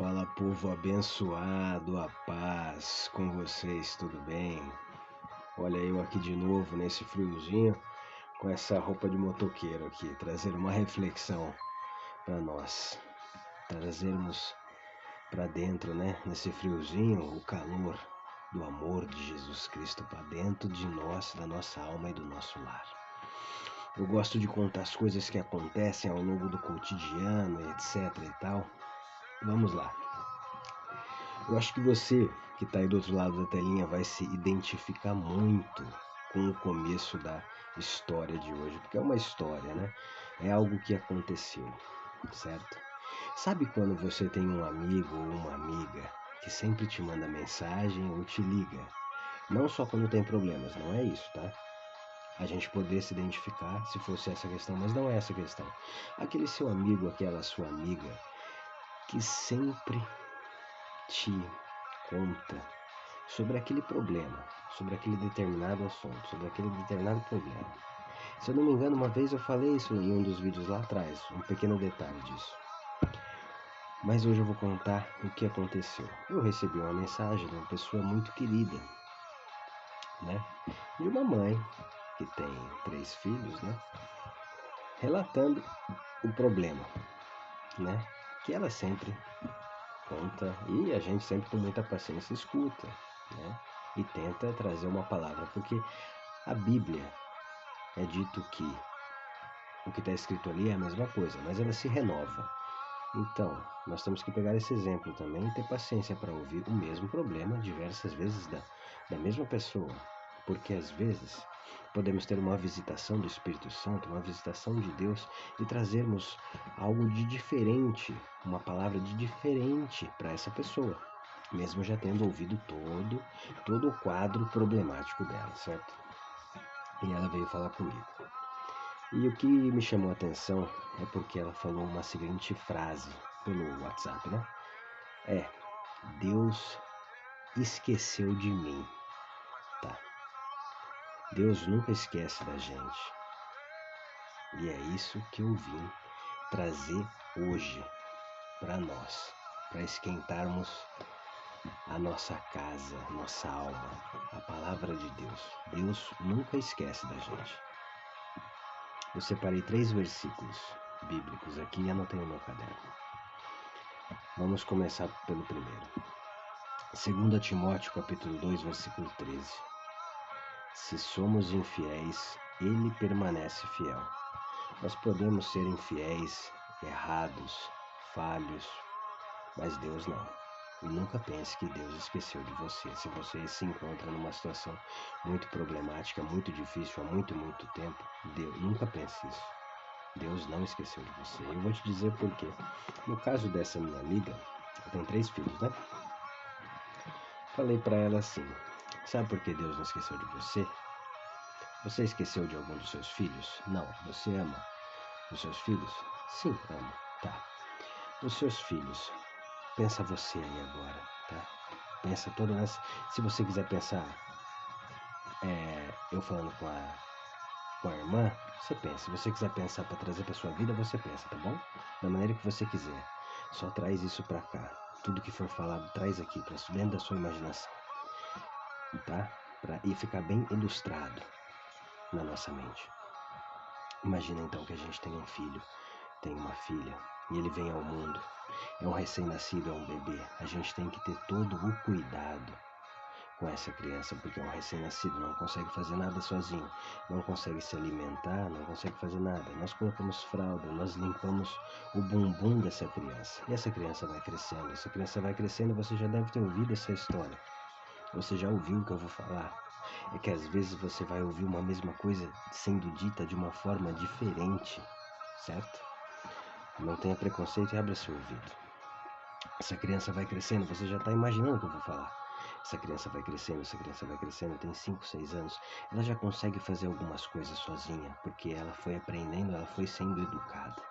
Fala, povo abençoado, a paz com vocês, tudo bem? Olha eu aqui de novo nesse friozinho com essa roupa de motoqueiro aqui, trazer uma reflexão para nós, trazermos para dentro, né, nesse friozinho, o calor do amor de Jesus Cristo para dentro de nós, da nossa alma e do nosso lar. Eu gosto de contar as coisas que acontecem ao longo do cotidiano, etc e tal. Vamos lá. Eu acho que você que está aí do outro lado da telinha vai se identificar muito com o começo da história de hoje, porque é uma história, né? É algo que aconteceu, certo? Sabe quando você tem um amigo ou uma amiga que sempre te manda mensagem ou te liga? Não só quando tem problemas, não é isso, tá? A gente poder se identificar se fosse essa questão, mas não é essa questão. Aquele seu amigo, aquela sua amiga que sempre te conta sobre aquele problema, sobre aquele determinado assunto, sobre aquele determinado problema. Se eu não me engano, uma vez eu falei isso em um dos vídeos lá atrás, um pequeno detalhe disso. Mas hoje eu vou contar o que aconteceu. Eu recebi uma mensagem de uma pessoa muito querida, né? De uma mãe que tem 3 filhos, né? Relatando o problema, né? Que ela sempre conta e a gente sempre com muita paciência escuta, né? E tenta trazer uma palavra, porque a Bíblia é dito que o que está escrito ali é a mesma coisa, mas ela se renova. Então, nós temos que pegar esse exemplo também e ter paciência para ouvir o mesmo problema diversas vezes da mesma pessoa, porque às vezes podemos ter uma visitação do Espírito Santo, uma visitação de Deus e trazermos algo de diferente, uma palavra de diferente para essa pessoa, mesmo já tendo ouvido todo o quadro problemático dela, certo? E ela veio falar comigo. E o que me chamou a atenção é porque ela falou uma seguinte frase pelo WhatsApp, né? Deus esqueceu de mim, tá? Deus nunca esquece da gente. E é isso que eu vim trazer hoje para nós, para esquentarmos a nossa casa, nossa alma, a palavra de Deus. Deus nunca esquece da gente. Eu separei 3 versículos bíblicos aqui e anotei no meu caderno. Vamos começar pelo primeiro. 2 Timóteo capítulo 2, versículo 13. Se somos infiéis, ele permanece fiel. Nós podemos ser infiéis, errados, falhos, mas Deus não. E nunca pense que Deus esqueceu de você. Se você se encontra numa situação muito problemática, muito difícil, há muito tempo, Deus, nunca pense isso. Deus não esqueceu de você. Eu vou te dizer por quê. No caso dessa minha amiga, ela tem 3 filhos, né? Falei para ela assim: sabe por que Deus não esqueceu de você? Você esqueceu de algum dos seus filhos? Não. Você ama os seus filhos? Sim, amo. Tá. Os seus filhos. Pensa você aí agora, tá? Pensa toda nessa. Se você quiser pensar, eu falando com a irmã, você pensa. Se você quiser pensar para trazer para sua vida, você pensa, tá bom? Da maneira que você quiser. Só traz isso para cá. Tudo que for falado, traz aqui, para dentro da sua imaginação, tá? Para ir ficar bem ilustrado na nossa mente. Imagina então que a gente tem um filho, tem uma filha, e ele vem ao mundo. É um recém-nascido, é um bebê. A gente tem que ter todo o cuidado com essa criança, porque é um recém-nascido, não consegue fazer nada sozinho, não consegue se alimentar, não consegue fazer nada. Nós colocamos fralda, nós limpamos o bumbum dessa criança. E essa criança vai crescendo, você já deve ter ouvido essa história. Você já ouviu o que eu vou falar? É que às vezes você vai ouvir uma mesma coisa sendo dita de uma forma diferente, certo? Não tenha preconceito e abra seu ouvido. Essa criança vai crescendo, você já está imaginando o que eu vou falar. Essa criança vai crescendo, tem 5, 6 anos. Ela já consegue fazer algumas coisas sozinha, porque ela foi aprendendo, ela foi sendo educada.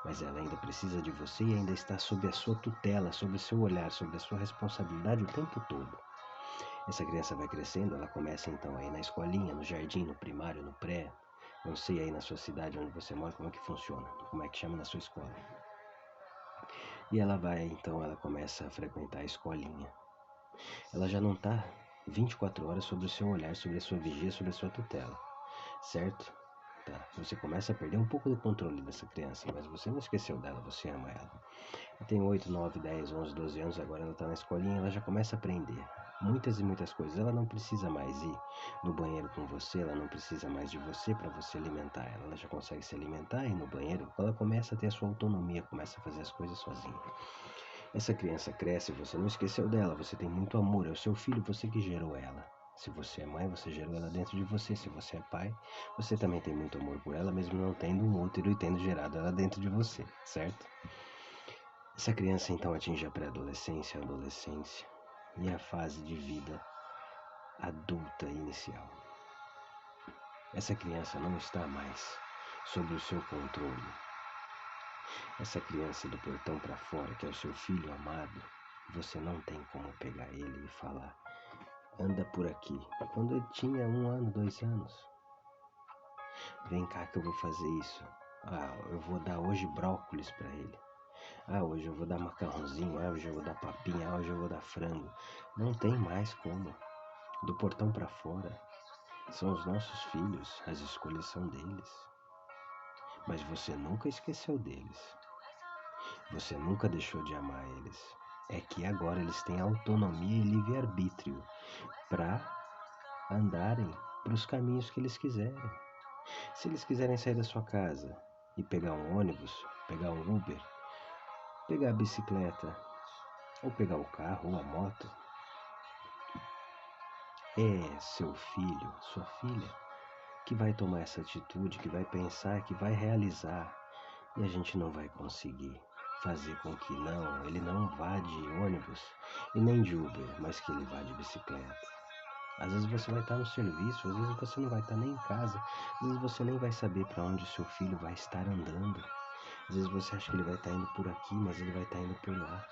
Mas ela ainda precisa de você e ainda está sob a sua tutela, sob o seu olhar, sob a sua responsabilidade o tempo todo. Essa criança vai crescendo, ela começa então aí na escolinha, no jardim, no primário, no pré. Não sei aí na sua cidade onde você mora como é que funciona, como é que chama na sua escola. E ela vai, então, ela começa a frequentar a escolinha. Ela já não está 24 horas sobre o seu olhar, sobre a sua vigia, sobre a sua tutela, certo? Tá. Você começa a perder um pouco do controle dessa criança, mas você não esqueceu dela, você ama ela. Ela tem 8, 9, 10, 11, 12 anos, agora ela está na escolinha, ela já começa a aprender muitas e muitas coisas. Ela não precisa mais ir no banheiro com você, ela não precisa mais de você para você alimentar ela. Ela já consegue se alimentar e ir no banheiro. Ela começa a ter a sua autonomia, começa a fazer as coisas sozinha. Essa criança cresce, você não esqueceu dela, você tem muito amor, é o seu filho, você que gerou ela. Se você é mãe, você gerou ela dentro de você. Se você é pai, você também tem muito amor por ela, mesmo não tendo um útero e tendo gerado ela dentro de você, certo? Essa criança então atinge a pré-adolescência, a adolescência e a fase de vida adulta inicial. Essa criança não está mais sob o seu controle. Essa criança do portão para fora, que é o seu filho amado, você não tem como pegar ele e falar: anda por aqui. Quando ele tinha 1 ano, 2 anos, vem cá que eu vou fazer isso. Eu vou dar hoje brócolis para ele. Hoje eu vou dar macarrãozinho. Hoje eu vou dar papinha. Hoje eu vou dar frango. Não tem mais como. Do portão para fora, são os nossos filhos. As escolhas são deles. Mas você nunca esqueceu deles. Você nunca deixou de amar eles. É que agora eles têm autonomia e livre-arbítrio para andarem para os caminhos que eles quiserem. Se eles quiserem sair da sua casa e pegar um ônibus, pegar um Uber, pegar a bicicleta, ou pegar o carro ou a moto, é seu filho, sua filha, que vai tomar essa atitude, que vai pensar, que vai realizar. E a gente não vai conseguir fazer com que ele não vá de ônibus e nem de Uber, mas que ele vá de bicicleta. Às vezes você vai estar no serviço, às vezes você não vai estar nem em casa, às vezes você nem vai saber para onde seu filho vai estar andando. Às vezes você acha que ele vai estar indo por aqui, mas ele vai estar indo por lá.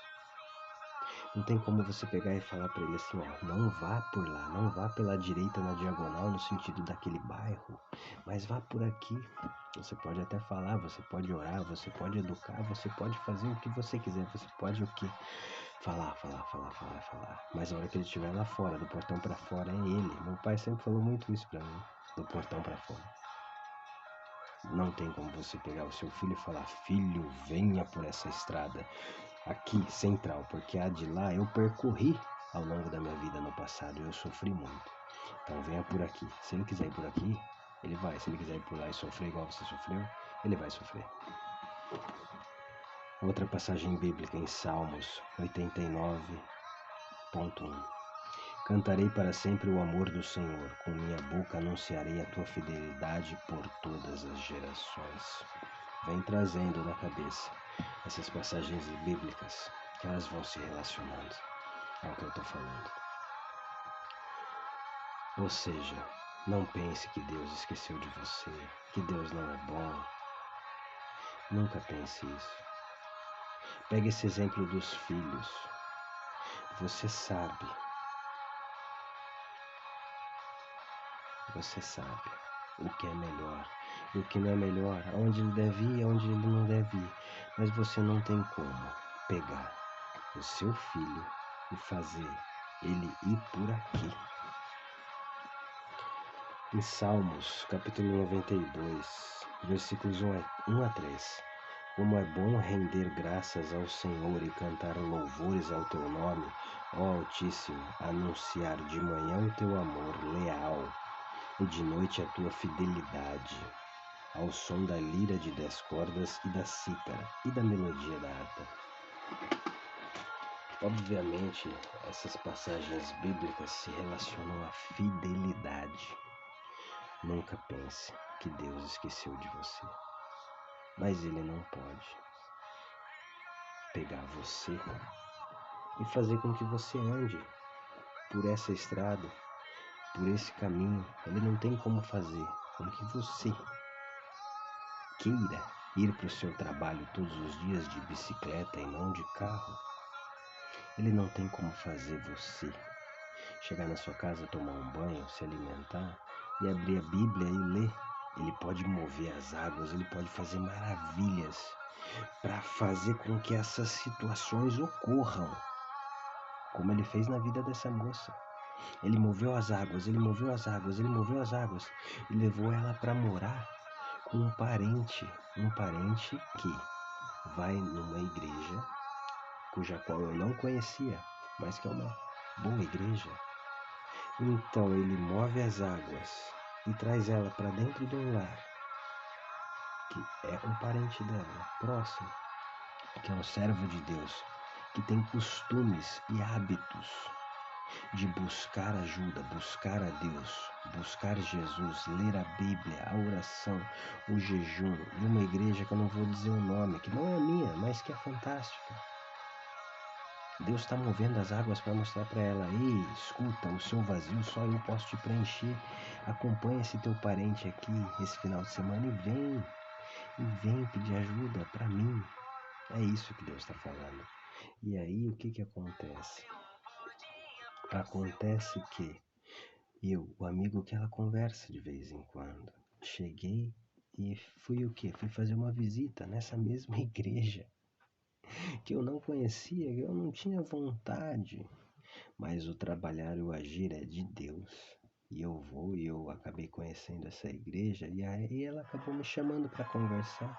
Não tem como você pegar e falar para ele assim, não vá por lá, não vá pela direita na diagonal no sentido daquele bairro, mas vá por aqui. Você pode até falar, você pode orar, você pode educar, você pode fazer o que você quiser, você pode o quê? Falar. Mas a hora que ele estiver lá fora, do portão para fora, é ele. Meu pai sempre falou muito isso para mim, do portão para fora. Não tem como você pegar o seu filho e falar: filho, venha por essa estrada aqui, central, porque a de lá eu percorri ao longo da minha vida no passado e eu sofri muito. Então venha por aqui. Se ele quiser ir por aqui, ele vai. Se ele quiser ir por lá e sofrer igual você sofreu, ele vai sofrer. Outra passagem bíblica em Salmos 89.1. Cantarei para sempre o amor do Senhor, com minha boca anunciarei a tua fidelidade por todas as gerações. Vem trazendo na cabeça essas passagens bíblicas, que elas vão se relacionando ao que eu estou falando. Ou seja, não pense que Deus esqueceu de você, que Deus não é bom. Nunca pense isso. Pegue esse exemplo dos filhos. Você sabe o que é melhor e o que não é melhor, aonde ele deve ir e aonde ele não deve ir. Mas você não tem como pegar o seu filho e fazer ele ir por aqui. Em Salmos, capítulo 92, versículos 1 a 3. Como é bom render graças ao Senhor e cantar louvores ao teu nome, ó Altíssimo, anunciar de manhã o teu amor leal e de noite a tua fidelidade, ao som da lira de 10 cordas e da cítara e da melodia da harpa. Obviamente, essas passagens bíblicas se relacionam à fidelidade. Nunca pense que Deus esqueceu de você, mas Ele não pode pegar você e fazer com que você ande por essa estrada, por esse caminho. Ele não tem como fazer com que você queira ir para o seu trabalho todos os dias de bicicleta e não de carro. Ele não tem como fazer você chegar na sua casa, tomar um banho, se alimentar e abrir a Bíblia e ler. Ele pode mover as águas, ele pode fazer maravilhas, para fazer com que essas situações ocorram, como ele fez na vida dessa moça. Ele moveu as águas, ele moveu as águas, ele moveu as águas e levou ela para morar com um parente que vai numa igreja cuja qual eu não conhecia, mas que é uma boa igreja. Então ele move as águas e traz ela para dentro de um lar que é um parente dela, próximo, que é um servo de Deus, que tem costumes e hábitos de buscar ajuda, buscar a Deus, buscar Jesus, ler a Bíblia, a oração, o jejum, de uma igreja que eu não vou dizer o nome, que não é minha, mas que é fantástica. Deus está movendo as águas para mostrar para ela: ei, escuta, o seu vazio só eu posso te preencher. Acompanha esse teu parente aqui esse final de semana e vem pedir ajuda para mim. É isso que Deus está falando. E aí o que acontece? Acontece que eu, o amigo que ela conversa de vez em quando, cheguei e fui o quê? Fui fazer uma visita nessa mesma igreja que eu não conhecia, que eu não tinha vontade. Mas o trabalhar e o agir é de Deus. E eu acabei conhecendo essa igreja e aí ela acabou me chamando para conversar.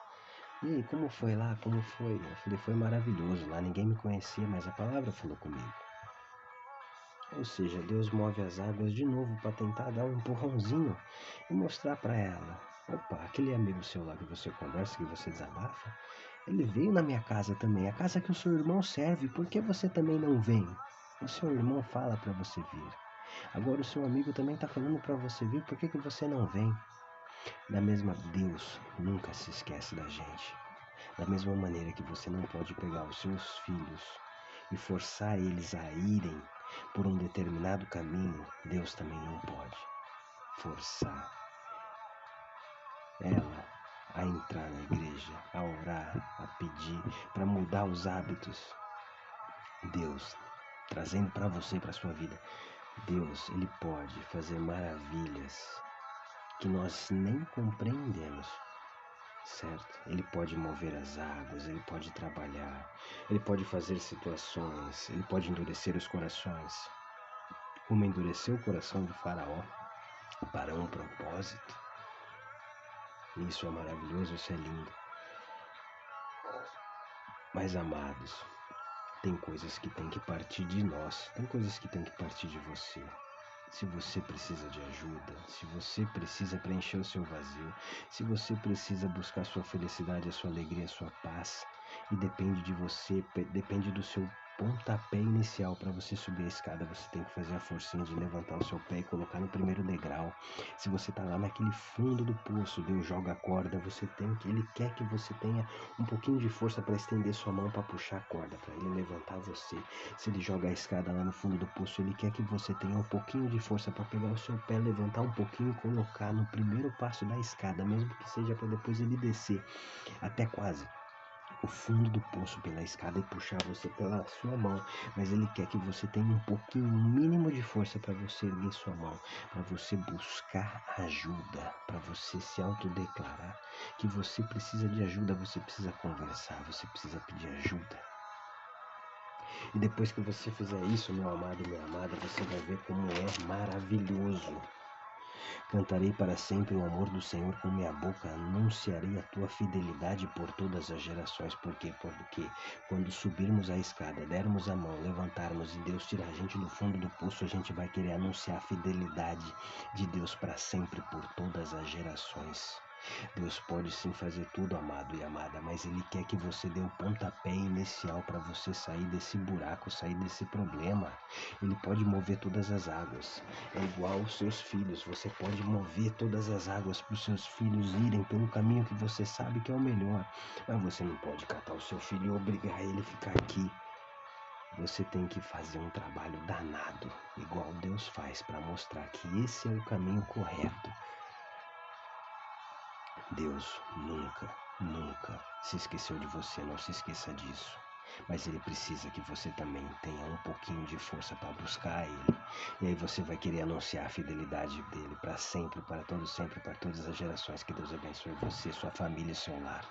E aí, como foi lá? Como foi? Eu falei, foi maravilhoso. Lá ninguém me conhecia, mas a palavra falou comigo. Ou seja, Deus move as águas de novo para tentar dar um empurrãozinho e mostrar para ela: opa, aquele amigo seu lá que você conversa, que você desabafa, ele veio na minha casa também, a casa que o seu irmão serve, por que você também não vem? O seu irmão fala para você vir. Agora o seu amigo também está falando para você vir, por que você não vem? Da mesma, Deus nunca se esquece da gente. Da mesma maneira que você não pode pegar os seus filhos e forçar eles a irem por um determinado caminho, Deus também não pode forçar ela a entrar na igreja, a orar, a pedir, para mudar os hábitos. Deus, trazendo para você, para sua vida, Deus, Ele pode fazer maravilhas que nós nem compreendemos. Certo? Ele pode mover as águas, ele pode trabalhar, ele pode fazer situações, ele pode endurecer os corações. Como endureceu o coração de Faraó para um propósito. Isso é maravilhoso, isso é lindo. Mas amados, tem coisas que tem que partir de nós, tem coisas que tem que partir de você. Se você precisa de ajuda, se você precisa preencher o seu vazio, se você precisa buscar sua felicidade, a sua alegria, a sua paz, e depende de você, depende do seu pontapé inicial. Para você subir a escada, você tem que fazer a forcinha de levantar o seu pé e colocar no primeiro degrau. Se você está lá naquele fundo do poço, Deus joga a corda, Ele quer que você tenha um pouquinho de força para estender sua mão para puxar a corda, para Ele levantar você. Se Ele joga a escada lá no fundo do poço, Ele quer que você tenha um pouquinho de força para pegar o seu pé, levantar um pouquinho e colocar no primeiro passo da escada, mesmo que seja para depois Ele descer até quase o fundo do poço pela escada e puxar você pela sua mão, mas Ele quer que você tenha um pouquinho, um mínimo de força para você erguer sua mão, para você buscar ajuda, para você se autodeclarar que você precisa de ajuda, você precisa conversar, você precisa pedir ajuda. E depois que você fizer isso, meu amado e minha amada, você vai ver como é maravilhoso. Cantarei para sempre o amor do Senhor com minha boca, anunciarei a tua fidelidade por todas as gerações. Por quê? Porque quando subirmos a escada, dermos a mão, levantarmos e Deus tirar a gente do fundo do poço, a gente vai querer anunciar a fidelidade de Deus para sempre por todas as gerações. Deus pode sim fazer tudo, amado e amada, mas Ele quer que você dê o pontapé inicial para você sair desse buraco, sair desse problema. Ele pode mover todas as águas. É igual aos seus filhos. Você pode mover todas as águas para os seus filhos irem pelo caminho que você sabe que é o melhor. Mas você não pode catar o seu filho e obrigar ele a ficar aqui. Você tem que fazer um trabalho danado, igual Deus faz, para mostrar que esse é o caminho correto. Deus nunca se esqueceu de você, não se esqueça disso. Mas Ele precisa que você também tenha um pouquinho de força para buscar Ele. E aí você vai querer anunciar a fidelidade dEle para sempre, para todos sempre, para todas as gerações. Que Deus abençoe você, sua família e seu lar.